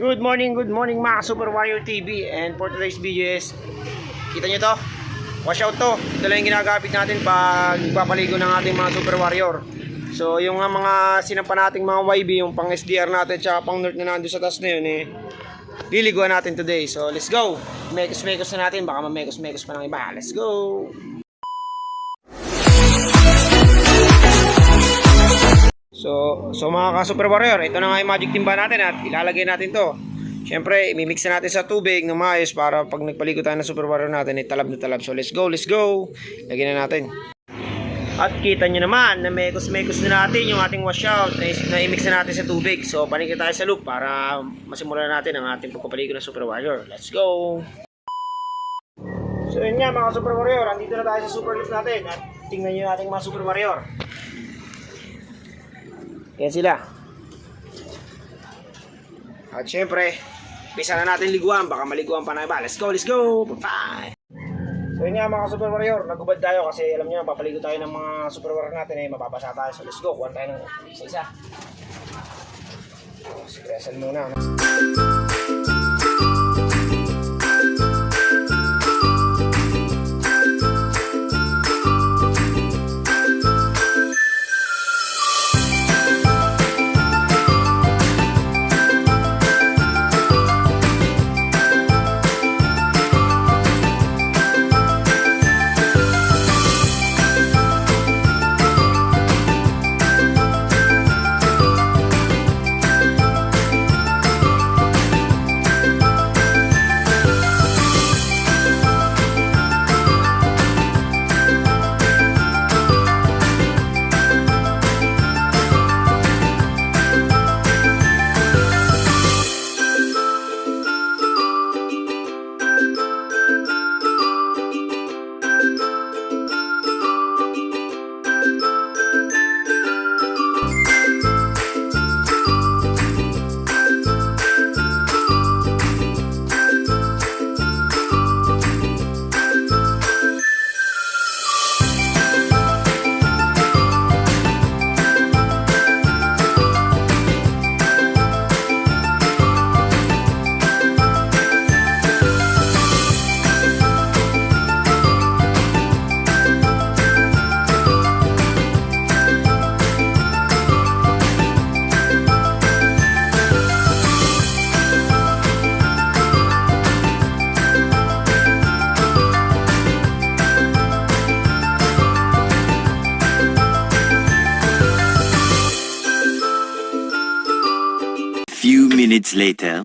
Good morning mga Super Warrior TV. And for today's video is, kita nyo to, wash out to. Ito lang yung ginagamit natin pag papaligo ng ating mga Super Warrior. So yung mga sinampa nating mga YB, yung pang SDR natin tsaka pang North na nandun sa taas na yun liliguan natin today. So let's go. Mekos-mekos na natin, baka mamekos-mekos pa ng iba. Let's go. So mga ka-Super Warrior, ito na nga yung magic timba natin at ilalagay natin to. Siyempre, imimix na natin sa tubig ng maayos para pag nagpaligo tayo ng Super Warrior natin, talab na talab. So let's go. Lagyan na natin. At kita nyo naman na mekos-mekos na natin yung ating washout na imix na natin sa tubig. So panikit tayo sa loop para masimulan natin ang ating pagpapaligo ng Super Warrior. Let's go. So yun nga mga Super Warrior, andito na tayo sa Super Loop natin at tingnan nyo natin mga Super Warrior. Yan sila. At syempre, bisa na natin liguan, baka maliguan pa na iba. Let's go. Bye. So yun nga mga Super Warrior, nagubad tayo kasi alam niyo, papaligo tayo ng mga Super Warrior natin mababasa tayo. So let's go, kuhan tayo ng isa-isa. Sigresan muna. Few minutes later.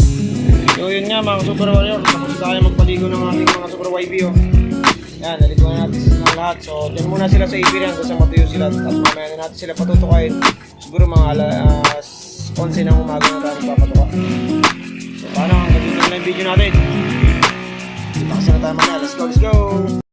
So yun nga mga Super Warrior, tapos tayo magpaligo ng ating mga Super YB. Yan, naliguan natin sila lahat. So dyan muna sila sa Iberian kasi matuyo sila. Tapos mamaya na natin sila patutukain. Siguro mga 11 ng umaga na tayo papatuka. So paano, hanggang dito na yung video natin. Tapos na tayo mamaya. Let's go.